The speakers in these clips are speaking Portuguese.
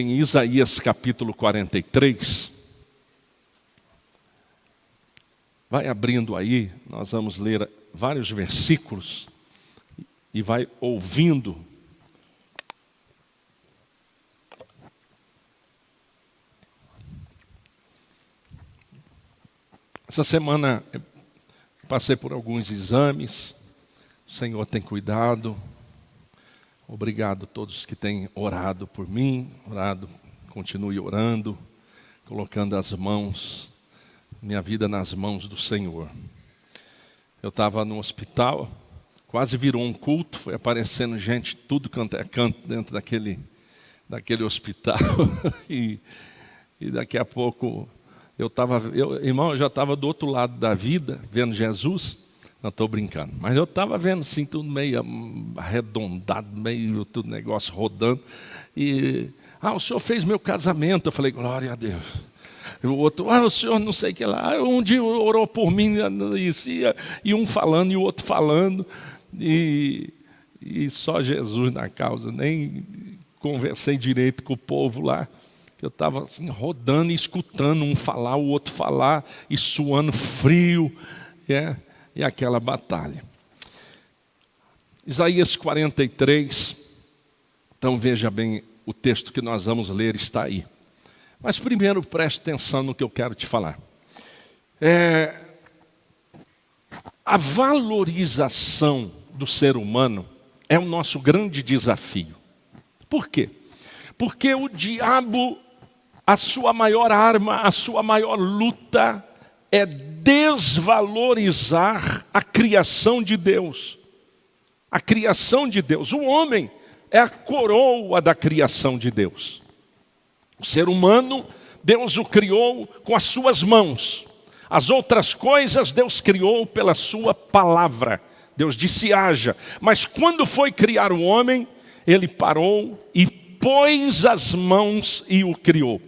em Isaías capítulo 43. Vai abrindo aí, nós vamos ler vários versículos e vai ouvindo. Essa semana eu passei por alguns exames, o Senhor tem cuidado. Obrigado a todos que têm orado por mim, continue orando, colocando minha vida nas mãos do Senhor. Eu estava no hospital, quase virou um culto, foi aparecendo gente, tudo canto é canto dentro daquele hospital. e daqui a pouco, eu já estava do outro lado da vida, vendo Jesus. Não estou brincando, mas eu estava vendo assim, tudo meio arredondado, meio tudo negócio rodando. E, o senhor fez meu casamento. Eu falei, glória a Deus. E o outro, o senhor não sei o que lá. Um dia orou por mim, isso, e um falando e o outro falando. E só Jesus na causa, nem conversei direito com o povo lá. Eu estava assim, rodando e escutando um falar, o outro falar, e suando frio. E aquela batalha. Isaías 43, então veja bem, o texto que nós vamos ler está aí. Mas primeiro preste atenção no que eu quero te falar. A valorização do ser humano é o nosso grande desafio. Por quê? Porque o diabo, a sua maior arma, a sua maior luta é desvalorizar a criação de Deus. A criação de Deus. O homem é a coroa da criação de Deus. O ser humano, Deus o criou com as suas mãos. As outras coisas Deus criou pela sua palavra. Deus disse haja. Mas quando foi criar o homem, ele parou e pôs as mãos e o criou.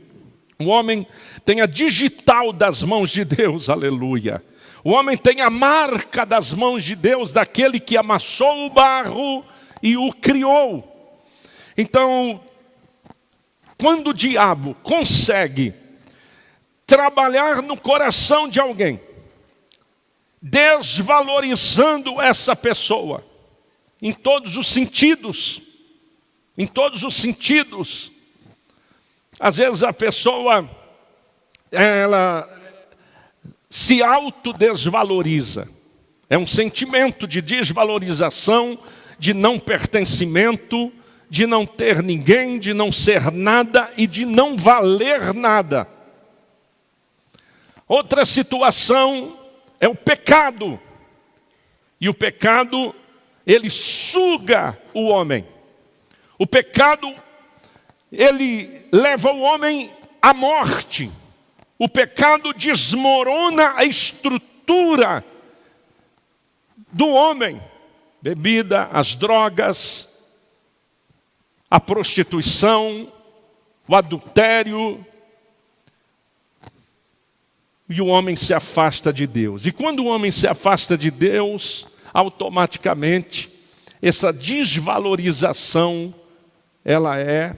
O homem tem a digital das mãos de Deus, aleluia. O homem tem a marca das mãos de Deus, daquele que amassou o barro e o criou. Então, quando o diabo consegue trabalhar no coração de alguém, desvalorizando essa pessoa, em todos os sentidos, às vezes a pessoa, ela se autodesvaloriza. É um sentimento de desvalorização, de não pertencimento, de não ter ninguém, de não ser nada e de não valer nada. Outra situação é o pecado. E o pecado, ele suga o homem. O pecado, ele leva o homem à morte. O pecado desmorona a estrutura do homem. Bebida, as drogas, a prostituição, o adultério. E o homem se afasta de Deus. E quando o homem se afasta de Deus, automaticamente, essa desvalorização, ela é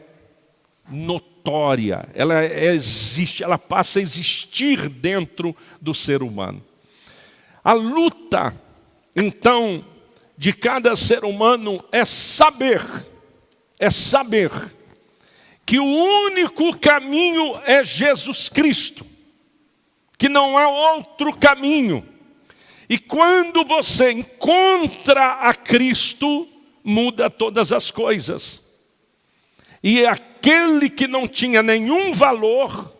notória, ela existe, ela passa a existir dentro do ser humano. A luta, então, de cada ser humano é saber que o único caminho é Jesus Cristo, que não há outro caminho. E quando você encontra a Cristo, muda todas as coisas. E aquele que não tinha nenhum valor,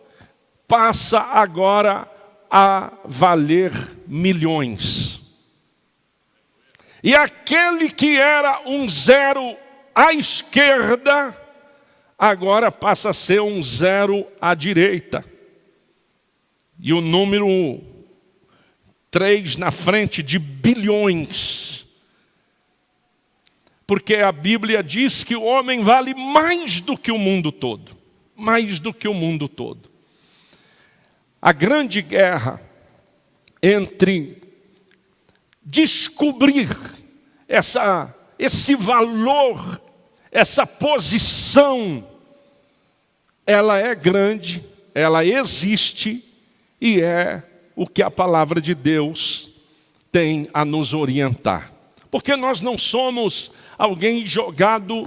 passa agora a valer milhões. E aquele que era um zero à esquerda, agora passa a ser um zero à direita. E o número 3 na frente de bilhões. Porque a Bíblia diz que o homem vale mais do que o mundo todo. Mais do que o mundo todo. A grande guerra entre descobrir esse valor, essa posição ela é grande, ela existe e é o que a palavra de Deus tem a nos orientar. Porque nós não somos alguém jogado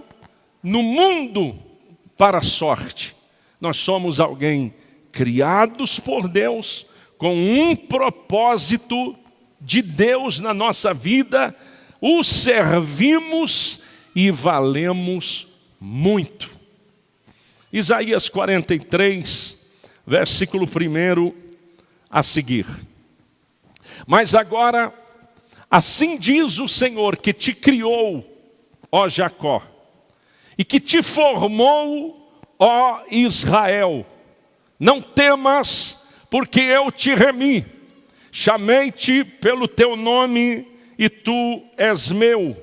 no mundo para a sorte. Nós somos alguém criados por Deus, com um propósito de Deus na nossa vida, o servimos e valemos muito. Isaías 43, versículo 1 a seguir. Mas agora, assim diz o Senhor que te criou, ó Jacó, e que te formou, ó Israel. Não temas, porque eu te remi. Chamei-te pelo teu nome e tu és meu.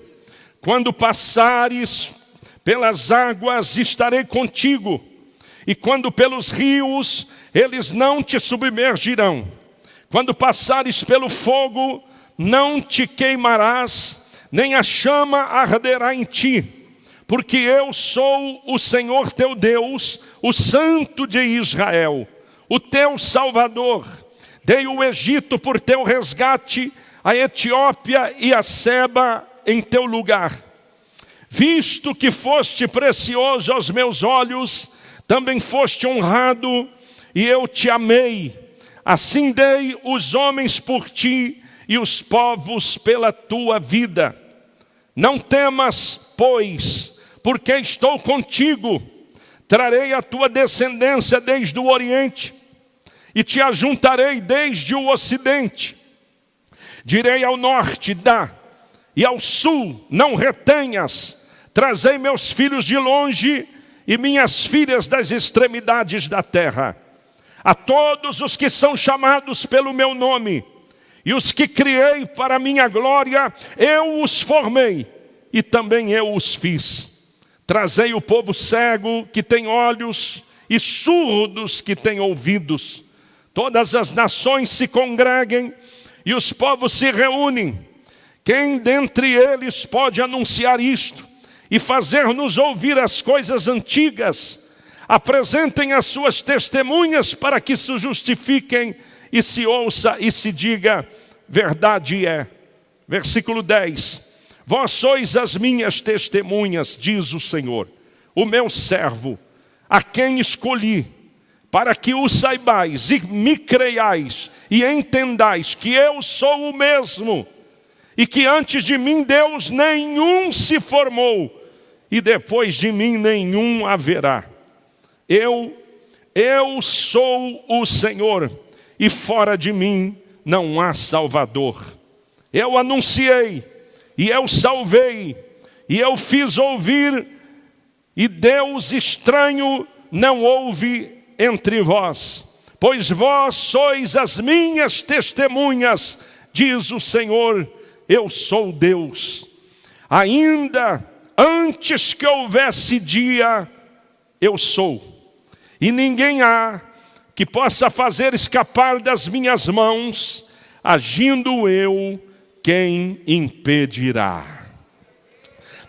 Quando passares pelas águas, estarei contigo. E quando pelos rios, eles não te submergirão. Quando passares pelo fogo, não te queimarás, nem a chama arderá em ti. Porque eu sou o Senhor teu Deus, o Santo de Israel, o teu Salvador. Dei o Egito por teu resgate, a Etiópia e a Seba em teu lugar. Visto que foste precioso aos meus olhos, também foste honrado, e eu te amei. Assim dei os homens por ti e os povos pela tua vida. Não temas, pois, porque estou contigo. Trarei a tua descendência desde o Oriente, e te ajuntarei desde o Ocidente. Direi ao norte, dá, e ao sul, não retenhas. Trazei meus filhos de longe e minhas filhas das extremidades da terra. A todos os que são chamados pelo meu nome, e os que criei para a minha glória, eu os formei, e também eu os fiz. Trazei o povo cego que tem olhos, e surdos que têm ouvidos. Todas as nações se congreguem, e os povos se reúnem. Quem dentre eles pode anunciar isto, e fazer-nos ouvir as coisas antigas? Apresentem as suas testemunhas para que se justifiquem, e se ouça e se diga, verdade é. Versículo 10. Vós sois as minhas testemunhas, diz o Senhor, o meu servo, a quem escolhi, para que o saibais e me creiais e entendais que eu sou o mesmo, e que antes de mim Deus nenhum se formou, e depois de mim nenhum haverá. Eu sou o Senhor, e fora de mim não há Salvador. Eu anunciei, e eu salvei, e eu fiz ouvir, e Deus estranho não houve entre vós. Pois vós sois as minhas testemunhas, diz o Senhor, eu sou Deus. Ainda antes que houvesse dia, eu sou. E ninguém há que possa fazer escapar das minhas mãos, agindo eu, quem impedirá?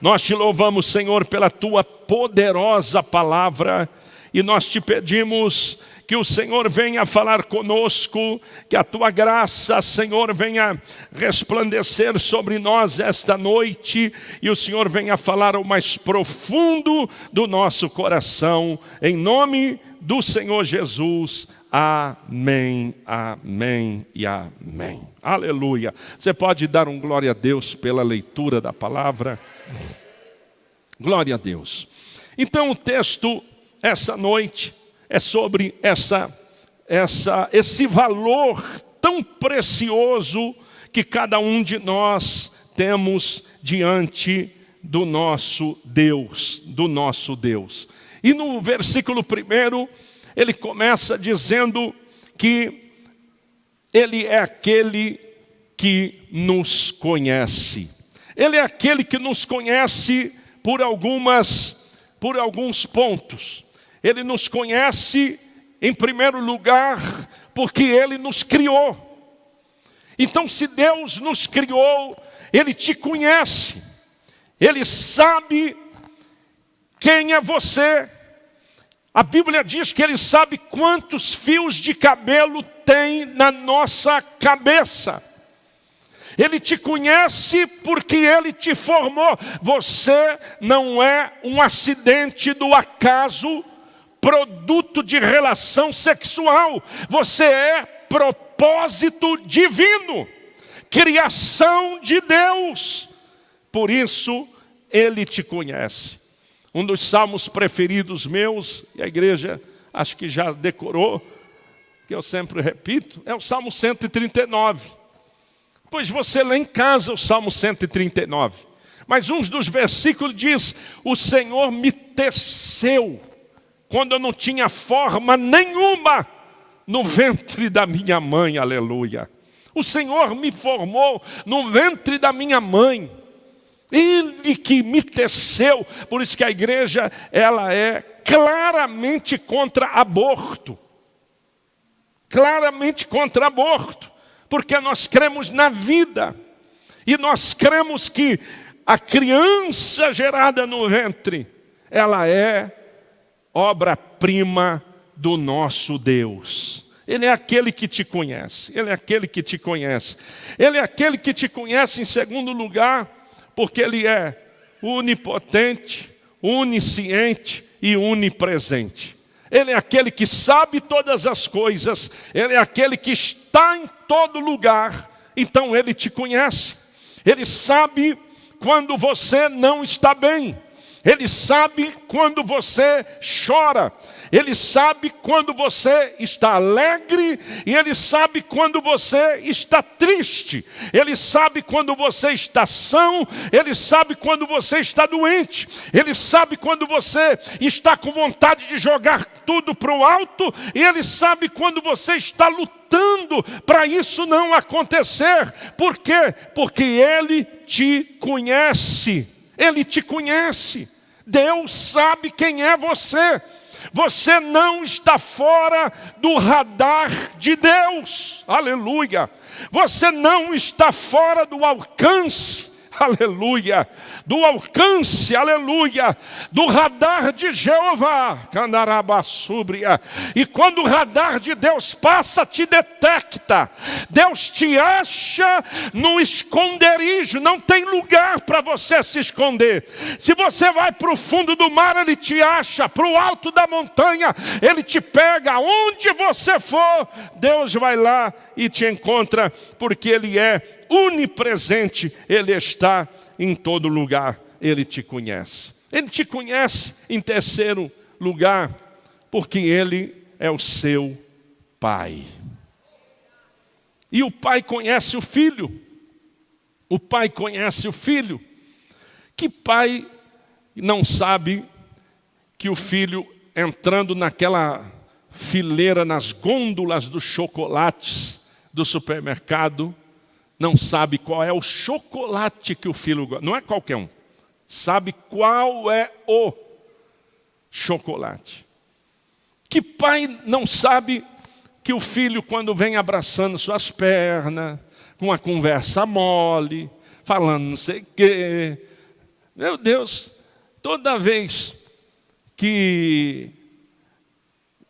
Nós te louvamos, Senhor, pela tua poderosa palavra, e nós te pedimos que o Senhor venha falar conosco, que a tua graça, Senhor, venha resplandecer sobre nós esta noite, e o Senhor venha falar ao mais profundo do nosso coração, em nome do Senhor Jesus. Amém, amém e amém. Aleluia. Você pode dar um glória a Deus pela leitura da palavra? Glória a Deus. Então o texto essa noite é sobre esse valor tão precioso que cada um de nós temos diante do nosso Deus, E no versículo 1, ele começa dizendo que ele é aquele que nos conhece. Ele é aquele que nos conhece por alguns pontos. Ele nos conhece, em primeiro lugar, porque Ele nos criou. Então, se Deus nos criou, Ele te conhece. Ele sabe quem é você, A Bíblia diz que Ele sabe quantos fios de cabelo tem na nossa cabeça. Ele te conhece porque Ele te formou. Você não é um acidente do acaso, produto de relação sexual. Você é propósito divino, criação de Deus. Por isso, Ele te conhece. Um dos salmos preferidos meus, e a igreja acho que já decorou, que eu sempre repito, é o Salmo 139. Pois você lê em casa o Salmo 139. Mas um dos versículos diz: o Senhor me teceu quando eu não tinha forma nenhuma no ventre da minha mãe, aleluia. O Senhor me formou no ventre da minha mãe. Ele que me teceu. Por isso que a igreja, ela é claramente contra aborto. Claramente contra aborto. Porque nós cremos na vida. E nós cremos que a criança gerada no ventre, ela é obra-prima do nosso Deus. Ele é aquele que te conhece. Ele é aquele que te conhece. Ele é aquele que te conhece em segundo lugar, porque Ele é onipotente, onisciente e onipresente. Ele é aquele que sabe todas as coisas. Ele é aquele que está em todo lugar. Então Ele te conhece. Ele sabe quando você não está bem. Ele sabe quando você chora. Ele sabe quando você está alegre. E Ele sabe quando você está triste. Ele sabe quando você está são. Ele sabe quando você está doente. Ele sabe quando você está com vontade de jogar tudo para o alto. E Ele sabe quando você está lutando para isso não acontecer. Por quê? Porque Ele te conhece. Ele te conhece. Deus sabe quem é você. Você não está fora do radar de Deus. Aleluia. Você não está fora do alcance. Aleluia. Do alcance, aleluia, do radar de Jeová. Candarabasúbria. E quando o radar de Deus passa, te detecta. Deus te acha no esconderijo. Não tem lugar para você se esconder. Se você vai para o fundo do mar, Ele te acha. Para o alto da montanha, Ele te pega. Onde você for, Deus vai lá e te encontra. Porque Ele é onipresente. Ele está em todo lugar. Ele te conhece. Ele te conhece em terceiro lugar, porque Ele é o seu Pai. E o Pai conhece o Filho. O Pai conhece o Filho. Que pai não sabe que o filho, entrando naquela fileira, nas gôndolas dos chocolates do supermercado, não sabe qual é o chocolate que o filho gosta. Não é qualquer um. Sabe qual é o chocolate. Que pai não sabe que o filho, quando vem abraçando suas pernas, com uma conversa mole, falando não sei o quê. Meu Deus, toda vez que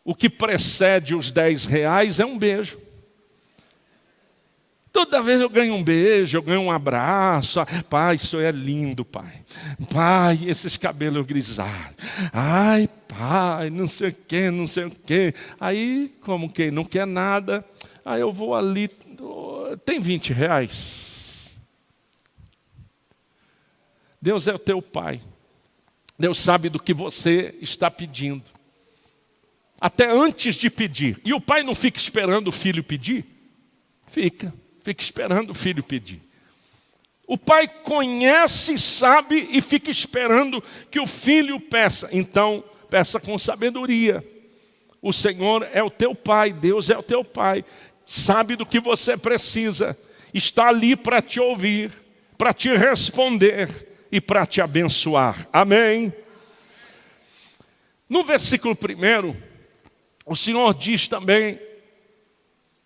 o que precede os R$10 é um beijo. Toda vez eu ganho um beijo, eu ganho um abraço. Pai, isso é lindo, pai. Pai, esses cabelos grisalhos. Ai, pai, não sei o quê, não sei o quê. Aí, como que não quer nada, aí eu vou ali, tem R$20. Deus é o teu pai. Deus sabe do que você está pedindo. Até antes de pedir. E o pai não fica esperando o filho pedir? Fica esperando o filho pedir. O pai conhece, sabe e fica esperando que o filho peça. Então, peça com sabedoria. O Senhor é o teu pai, Deus é o teu pai. Sabe do que você precisa. Está ali para te ouvir, para te responder e para te abençoar. Amém? No versículo 1, o Senhor diz também,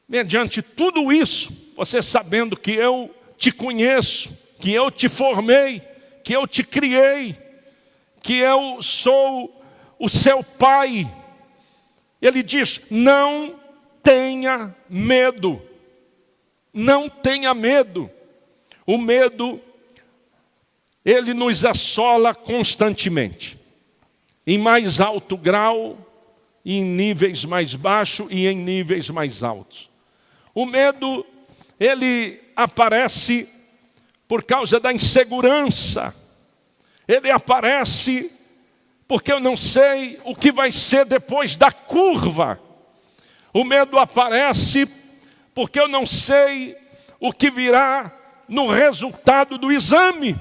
mediante tudo isso, você sabendo que eu te conheço, que eu te formei, que eu te criei, que eu sou o seu pai, Ele diz: não tenha medo. Não tenha medo. O medo, ele nos assola constantemente. Em mais alto grau, em níveis mais baixos e em níveis mais altos. O medo, ele aparece por causa da insegurança. Ele aparece porque eu não sei o que vai ser depois da curva. O medo aparece porque eu não sei o que virá no resultado do exame.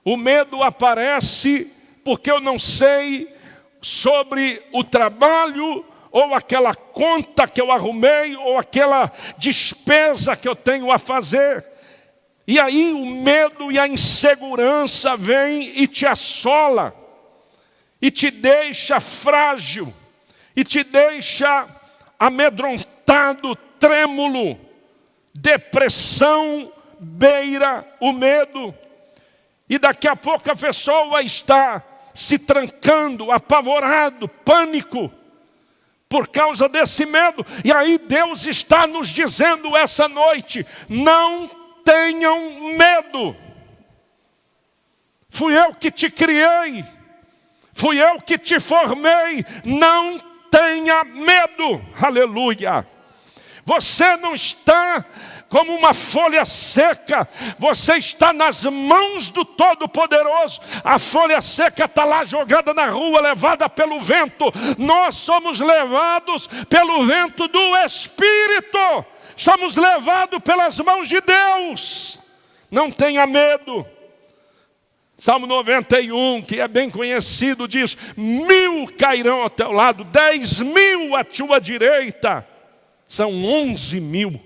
O medo aparece porque eu não sei sobre o trabalho, ou aquela conta que eu arrumei, ou aquela despesa que eu tenho a fazer. E aí o medo e a insegurança vêm e te assola, e te deixa frágil, e te deixa amedrontado, trêmulo. Depressão beira o medo. E daqui a pouco a pessoa está se trancando, apavorado, pânico, por causa desse medo. E aí Deus está nos dizendo essa noite: não tenham medo. Fui eu que te criei, fui eu que te formei. Não tenha medo. Aleluia. Você não está como uma folha seca, você está nas mãos do Todo-Poderoso. A folha seca está lá jogada na rua, levada pelo vento. Nós somos levados pelo vento do Espírito, somos levados pelas mãos de Deus. Não tenha medo. Salmo 91, que é bem conhecido, diz: 1000 cairão ao teu lado, 10.000 à tua direita. São 11.000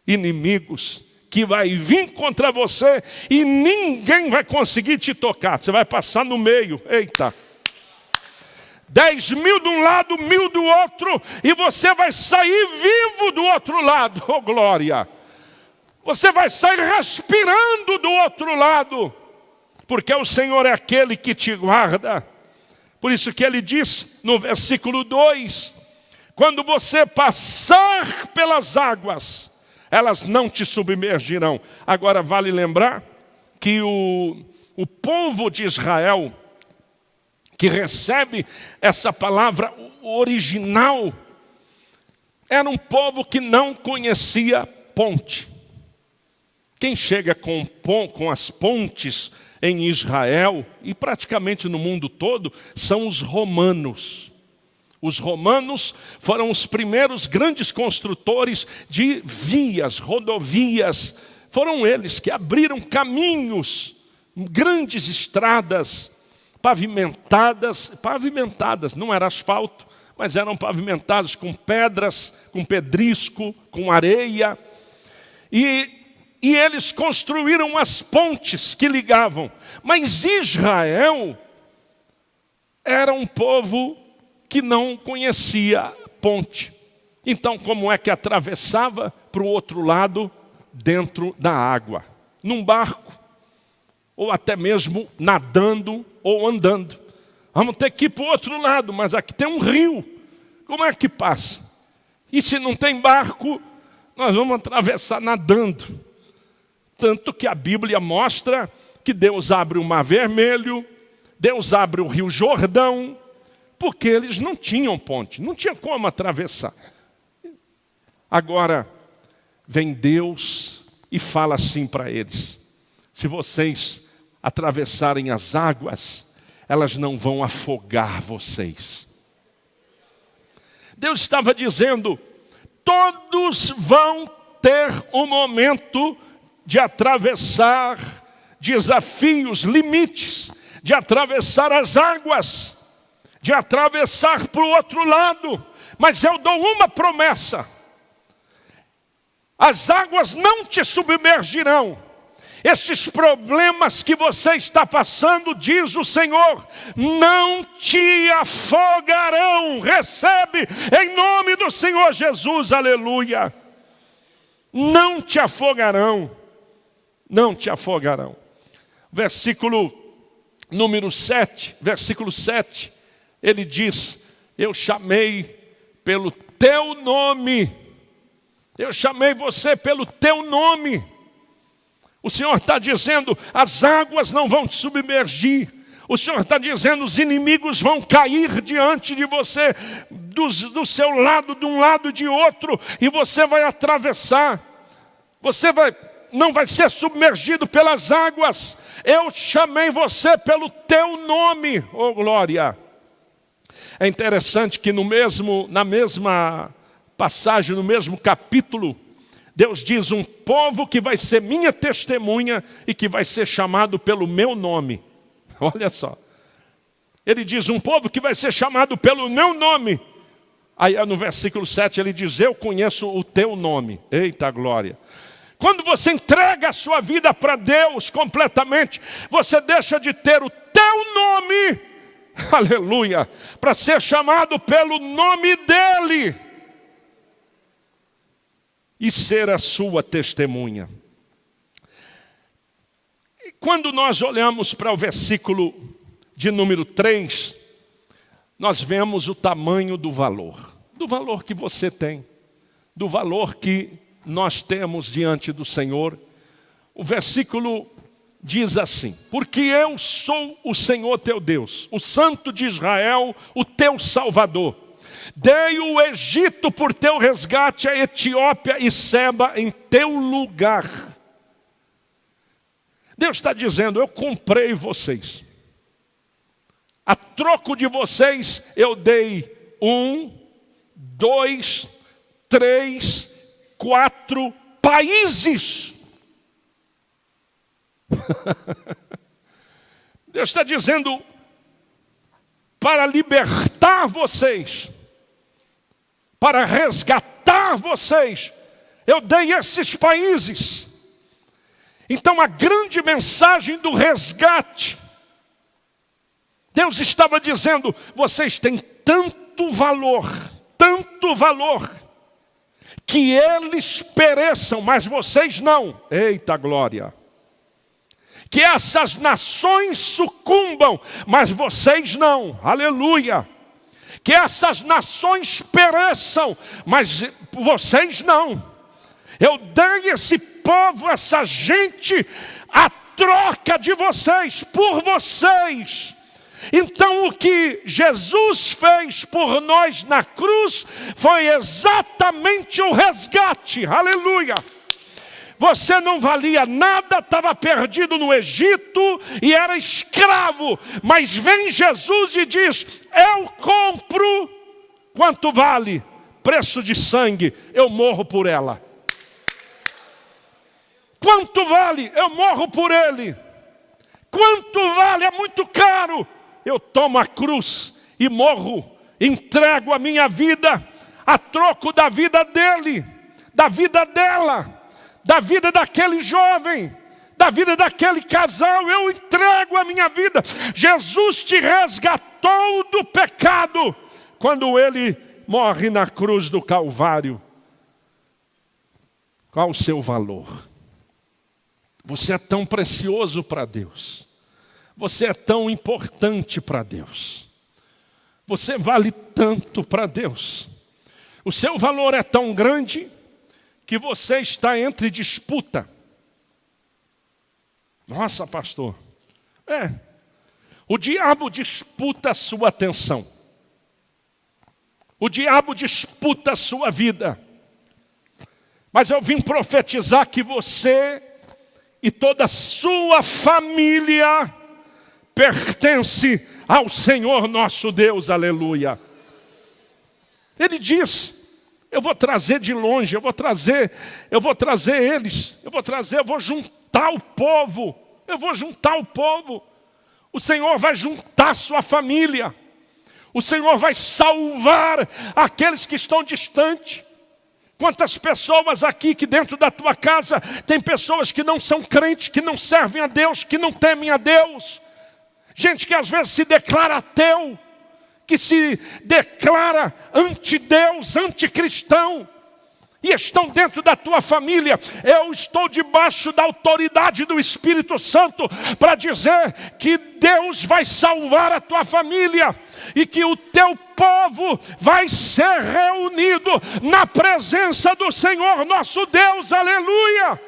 inimigos que vai vir contra você e ninguém vai conseguir te tocar. Você vai passar no meio. Eita! 10.000 de um lado, 1.000 do outro, e você vai sair vivo do outro lado. Oh, glória! Você vai sair respirando do outro lado, porque o Senhor é aquele que te guarda. Por isso que ele diz no versículo 2: quando você passar pelas águas, elas não te submergirão. Agora vale lembrar que o povo de Israel, que recebe essa palavra original, era um povo que não conhecia ponte. Quem chega com as pontes em Israel, e praticamente no mundo todo, são os romanos. Os romanos foram os primeiros grandes construtores de vias, rodovias. Foram eles que abriram caminhos, grandes estradas, pavimentadas, não era asfalto, mas eram pavimentadas com pedras, com pedrisco, com areia. E eles construíram as pontes que ligavam. Mas Israel era um povo que não conhecia ponte. Então, como é que atravessava para o outro lado? Dentro da água, num barco, ou até mesmo nadando ou andando. Vamos ter que ir para o outro lado, mas aqui tem um rio. Como é que passa? E se não tem barco, nós vamos atravessar nadando. Tanto que a Bíblia mostra que Deus abre o Mar Vermelho, Deus abre o Rio Jordão, porque eles não tinham ponte, não tinha como atravessar. Agora, vem Deus e fala assim para eles: se vocês atravessarem as águas, elas não vão afogar vocês. Deus estava dizendo: todos vão ter um momento de atravessar desafios, limites, de atravessar as águas, de atravessar para o outro lado. Mas eu dou uma promessa: as águas não te submergirão. Estes problemas que você está passando, diz o Senhor, não te afogarão. Recebe em nome do Senhor Jesus, aleluia. Não te afogarão, não te afogarão. Versículo número 7, versículo 7, ele diz: eu chamei pelo teu nome. Eu chamei você pelo teu nome. O Senhor está dizendo, as águas não vão te submergir. O Senhor está dizendo, os inimigos vão cair diante de você, do seu lado, de um lado e de outro, e você vai atravessar. Você não vai ser submergido pelas águas. Eu chamei você pelo teu nome, oh glória. É interessante que na mesma passagem, no mesmo capítulo, Deus diz, um povo que vai ser minha testemunha e que vai ser chamado pelo meu nome. Olha só. Ele diz, um povo que vai ser chamado pelo meu nome. Aí no versículo 7 ele diz, eu conheço o teu nome. Eita glória. Quando você entrega a sua vida para Deus completamente, você deixa de ter o teu nome, aleluia, para ser chamado pelo nome dEle e ser a sua testemunha. E quando nós olhamos para o versículo de número 3, nós vemos o tamanho do valor que você tem, do valor que nós temos diante do Senhor. O versículo diz assim, porque eu sou o Senhor teu Deus, o Santo de Israel, o teu Salvador. Dei o Egito por teu resgate, a Etiópia e Seba em teu lugar. Deus está dizendo, eu comprei vocês. A troco de vocês, eu dei 1, 2, 3, 4 países. Deus está dizendo, para libertar vocês, para resgatar vocês, eu dei esses países. Então a grande mensagem do resgate, Deus estava dizendo, vocês têm tanto valor, que eles pereçam, mas vocês não. Eita glória! Que essas nações sucumbam, mas vocês não. Aleluia! Que essas nações pereçam, mas vocês não. Eu dei esse povo, essa gente, a troca de vocês, por vocês. Então o que Jesus fez por nós na cruz foi exatamente o resgate. Aleluia! Você não valia nada, estava perdido no Egito e era escravo. Mas vem Jesus e diz, eu compro, quanto vale? Preço de sangue, eu morro por ela. Quanto vale? Eu morro por ele. Quanto vale? É muito caro. Eu tomo a cruz e morro, entrego a minha vida a troco da vida dele, da vida dela, da vida daquele jovem, da vida daquele casal. Eu entrego a minha vida. Jesus te resgatou do pecado quando ele morre na cruz do Calvário. Qual o seu valor? Você é tão precioso para Deus. Você é tão importante para Deus. Você vale tanto para Deus. O seu valor é tão grande que você está entre disputa. Nossa, pastor. O diabo disputa a sua atenção. O diabo disputa a sua vida. Mas eu vim profetizar que você e toda a sua família pertence ao Senhor nosso Deus, aleluia. Ele diz, eu vou trazer de longe, eu vou trazer eles, eu vou juntar o povo, o Senhor vai juntar sua família, o Senhor vai salvar aqueles que estão distantes. Quantas pessoas aqui que dentro da tua casa tem pessoas que não são crentes, que não servem a Deus, que não temem a Deus. Gente que às vezes se declara ateu, que se declara anti-Deus, anticristão. e estão dentro da tua família. Eu estou debaixo da autoridade do Espírito Santo para dizer que Deus vai salvar a tua família e que o teu povo vai ser reunido na presença do Senhor nosso Deus. Aleluia!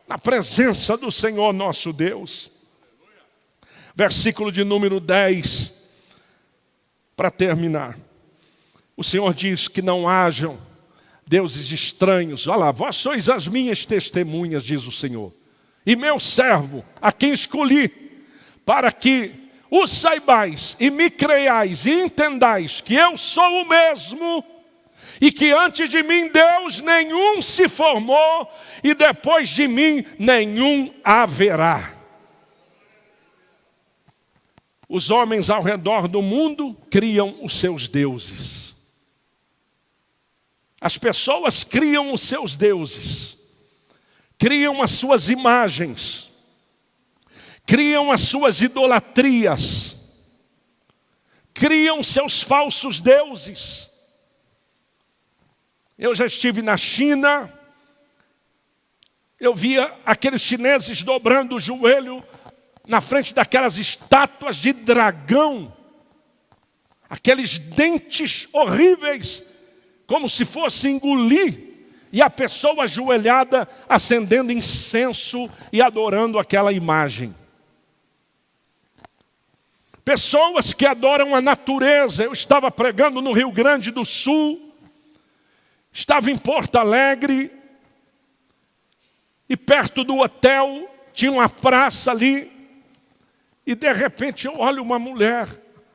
Na presença do Senhor nosso Deus. Versículo de número 10, para terminar. O Senhor diz que não hajam deuses estranhos. Olha lá, vós sois as minhas testemunhas, diz o Senhor, e meu servo, a quem escolhi, para que o saibais e me creiais e entendais que eu sou o mesmo, e que antes de mim Deus nenhum se formou, e depois de mim nenhum haverá. Os homens ao redor do mundo criam os seus deuses. As pessoas criam os seus deuses, criam as suas imagens, criam as suas idolatrias, criam seus falsos deuses. Eu já estive na China, eu via aqueles chineses dobrando o joelho na frente daquelas estátuas de dragão, aqueles dentes horríveis, como se fosse engolir, e a pessoa ajoelhada acendendo incenso e adorando aquela imagem. Pessoas que adoram a natureza. Eu estava pregando no Rio Grande do Sul, estava em Porto Alegre, e perto do hotel tinha uma praça ali, e de repente eu olho uma mulher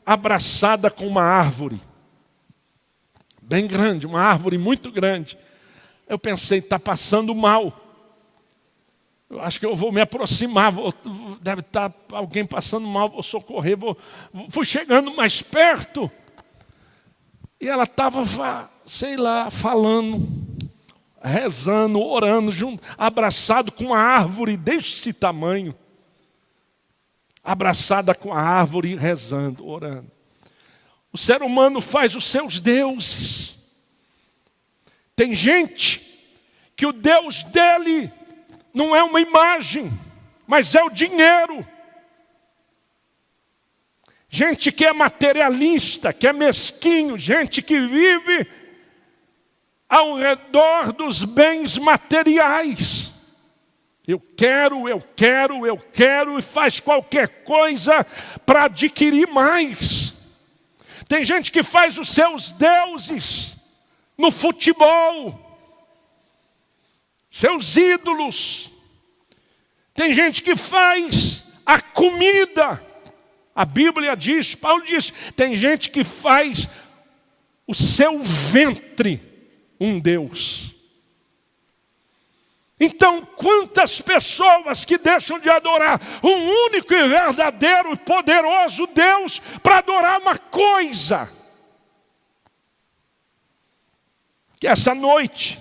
abraçada com uma árvore, bem grande, uma árvore muito grande. Eu pensei, está passando mal. Eu acho que eu vou me aproximar, deve estar alguém passando mal, vou socorrer. Fui chegando mais perto, e ela estava, sei lá, falando, rezando, orando, abraçado com uma árvore desse tamanho. Abraçada com a árvore, rezando, orando. O ser humano faz os seus deuses. Tem gente que o Deus dele não é uma imagem, mas é o dinheiro. Gente que é materialista, que é mesquinho, gente que vive ao redor dos bens materiais. Eu quero, e faz qualquer coisa para adquirir mais. Tem gente que faz os seus deuses no futebol, seus ídolos. Tem gente que faz a comida. A Bíblia diz, Paulo diz, tem gente que faz o seu ventre um Deus. Então, quantas pessoas que deixam de adorar um único e verdadeiro e poderoso Deus para adorar uma coisa. Que essa noite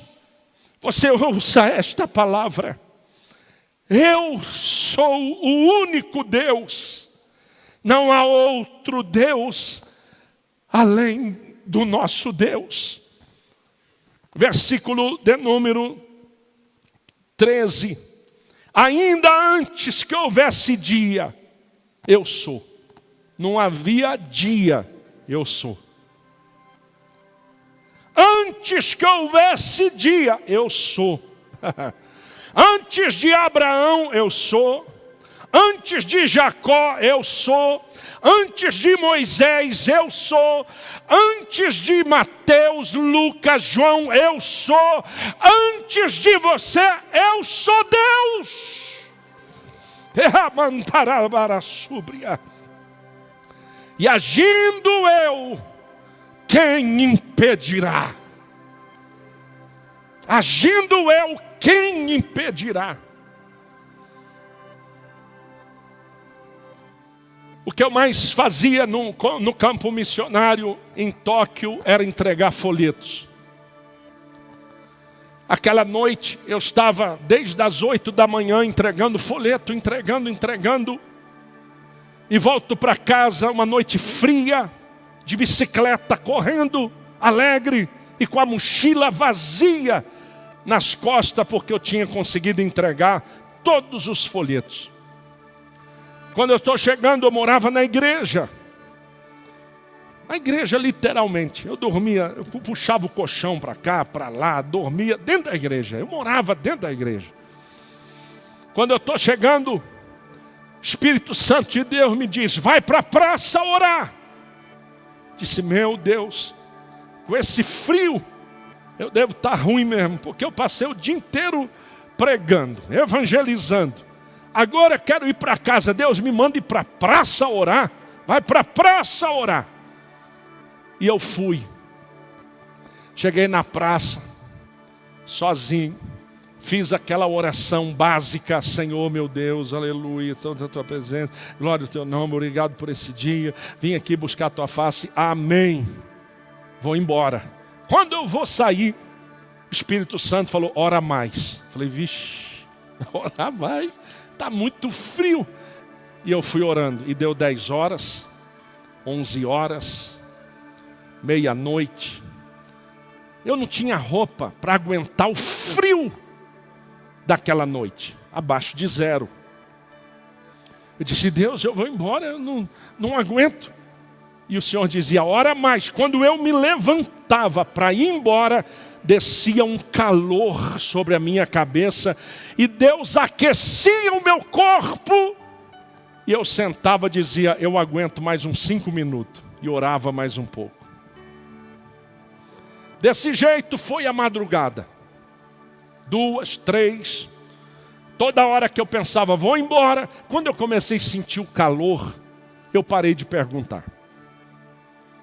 você ouça esta palavra. Eu sou o único Deus. Não há outro Deus além do nosso Deus. Versículo de número 13. Ainda antes que houvesse dia, eu sou. Não havia dia, eu sou. Antes que houvesse dia, eu sou. Antes de Abraão, eu sou. Antes de Jacó, eu sou. Antes de Moisés, eu sou. Antes de Mateus, Lucas, João, eu sou. Antes de você, eu sou Deus. E agindo eu, quem impedirá? Agindo eu, quem impedirá? O que eu mais fazia no campo missionário em Tóquio era entregar folhetos. Aquela noite eu estava desde as 8 da manhã entregando folheto, entregando. E volto para casa uma noite fria, de bicicleta, correndo, alegre, e com a mochila vazia nas costas, porque eu tinha conseguido entregar todos os folhetos. Quando eu estou chegando, eu morava na igreja. Na igreja, literalmente. Eu dormia, eu puxava o colchão para cá, para lá, dormia dentro da igreja. Eu morava dentro da igreja. Quando eu estou chegando, Espírito Santo de Deus me diz: vai para a praça orar. Disse: meu Deus, com esse frio, eu devo estar ruim mesmo, porque eu passei o dia inteiro pregando, evangelizando. Agora quero ir para casa. Deus me manda ir para a praça orar. Vai para a praça orar. E eu fui. Cheguei na praça, sozinho. Fiz aquela oração básica: Senhor meu Deus, aleluia, toda a tua presença, glória ao teu nome, obrigado por esse dia. Vim aqui buscar a tua face, amém. Vou embora. Quando eu vou sair, o Espírito Santo falou: ora mais. Falei: vixe, ora mais? Está muito frio. E eu fui orando, e deu 10 horas, 11 horas, meia-noite. Eu não tinha roupa para aguentar o frio daquela noite, abaixo de 0. Eu disse: Deus, eu vou embora, eu não aguento. E o Senhor dizia: ora mais. Quando eu me levantava para ir embora, descia um calor sobre a minha cabeça, e Deus aquecia o meu corpo, e eu sentava e dizia: eu aguento mais uns 5 minutos, e orava mais um pouco. Desse jeito foi a madrugada, 2, 3, toda hora que eu pensava vou embora, quando eu comecei a sentir o calor, eu parei de perguntar.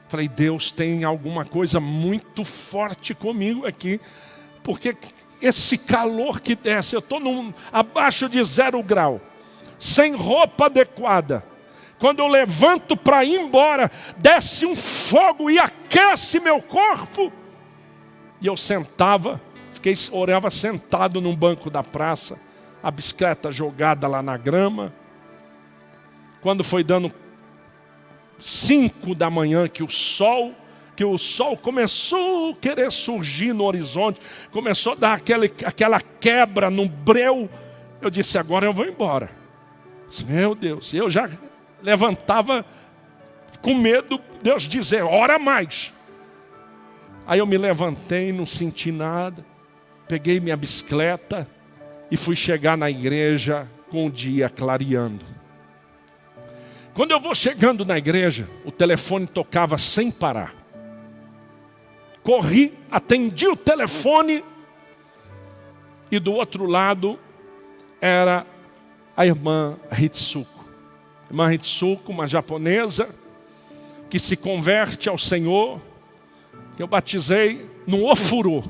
Falei: Deus, tem alguma coisa muito forte comigo aqui, porque esse calor que desce, eu estou abaixo de 0 grau, sem roupa adequada. Quando eu levanto para ir embora, desce um fogo e aquece meu corpo. E eu sentava, orava sentado num banco da praça, a bicicleta jogada lá na grama. Quando foi dando 5 da manhã, que o sol começou a querer surgir no horizonte, começou a dar aquela quebra no breu, eu disse: agora eu vou embora. Disse: meu Deus, eu já levantava com medo, Deus dizer: ora mais. Aí eu me levantei, não senti nada, peguei minha bicicleta e fui chegar na igreja com o dia clareando. Quando eu vou chegando na igreja, o telefone tocava sem parar. Corri, atendi o telefone, e do outro lado era a irmã Hitsuko. Irmã Hitsuko, uma japonesa, que se converte ao Senhor, que eu batizei no ofurô.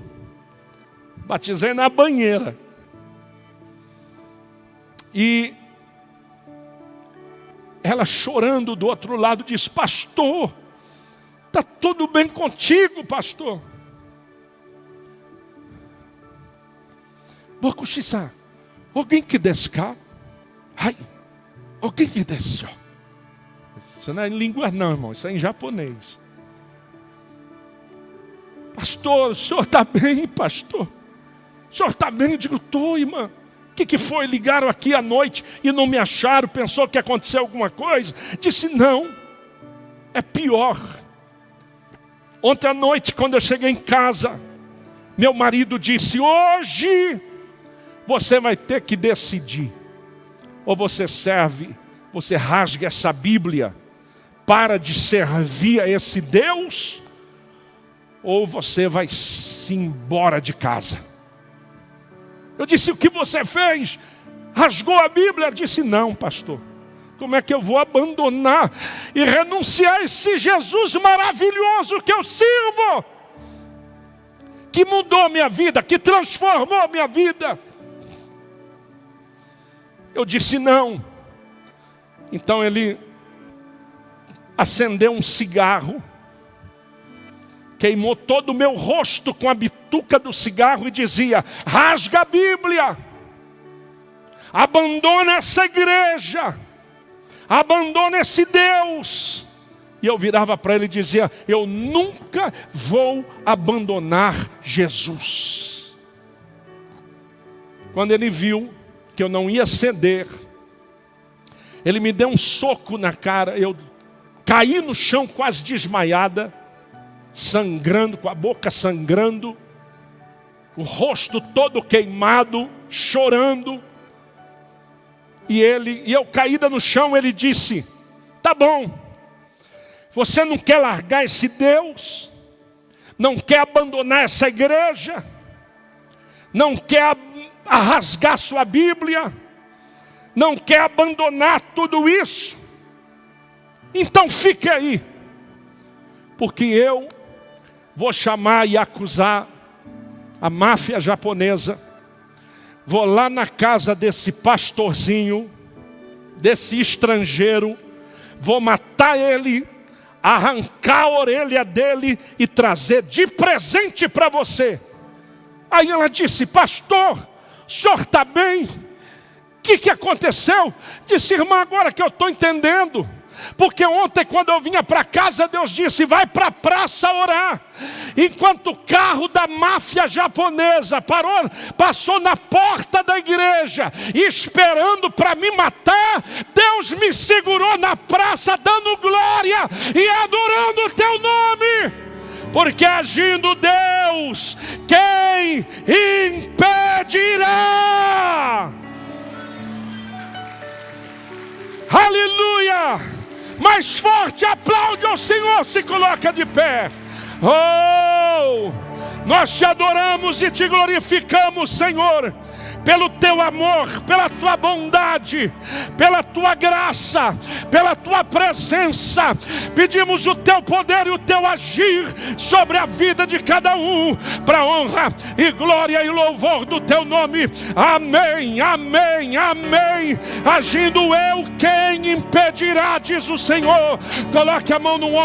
Batizei na banheira. E ela chorando do outro lado diz: pastor, está tudo bem contigo, pastor? Bokushi-san, alguém que desce cá? Ai, alguém que desce? Isso não é em língua não, irmão, isso é em japonês. Pastor, o senhor está bem, pastor? O senhor está bem? Eu digo: estou, irmã. O que foi? Ligaram aqui à noite e não me acharam, pensou que aconteceu alguma coisa? Disse: não, é pior. Ontem à noite, quando eu cheguei em casa, meu marido disse: hoje você vai ter que decidir. Ou você serve, você rasga essa Bíblia, para de servir a esse Deus, ou você vai se embora de casa. Eu disse: o que você fez? Rasgou a Bíblia? Ele disse: não, pastor. Como é que eu vou abandonar e renunciar a esse Jesus maravilhoso que eu sirvo? Que mudou minha vida, que transformou minha vida. Eu disse: não. Então ele acendeu um cigarro, queimou todo o meu rosto com a bituca do cigarro e dizia: rasga a Bíblia, abandona essa igreja, abandona esse Deus. e eu virava para ele e dizia: eu nunca vou abandonar Jesus. Quando ele viu que eu não ia ceder, ele me deu um soco na cara, eu caí no chão quase desmaiada, sangrando, com a boca sangrando, o rosto todo queimado, chorando. E eu caída no chão, ele disse: tá bom, você não quer largar esse Deus, não quer abandonar essa igreja, não quer rasgar sua Bíblia, não quer abandonar tudo isso, então fique aí, porque eu vou chamar e acusar a máfia japonesa, vou lá na casa desse pastorzinho, desse estrangeiro, vou matar ele, arrancar a orelha dele e trazer de presente para você. Aí ela disse: pastor, o senhor está bem? O que aconteceu? Disse: irmã, agora que eu estou entendendo. Porque ontem, quando eu vinha para casa, Deus disse: vai para a praça orar. Enquanto o carro da máfia japonesa passou na porta da igreja, esperando para me matar, Deus me segurou na praça, dando glória e adorando o teu nome. Porque agindo Deus, quem impedirá? Aleluia! Mais forte, aplaude ao Senhor, se coloca de pé. Oh, nós te adoramos e te glorificamos, Senhor, pelo teu amor, pela tua bondade, pela tua graça, pela tua presença. Pedimos o teu poder e o teu agir sobre a vida de cada um, para honra e glória e louvor do teu nome. Amém, amém, amém. Agindo eu, quem impedirá, diz o Senhor. Coloque a mão no ombro.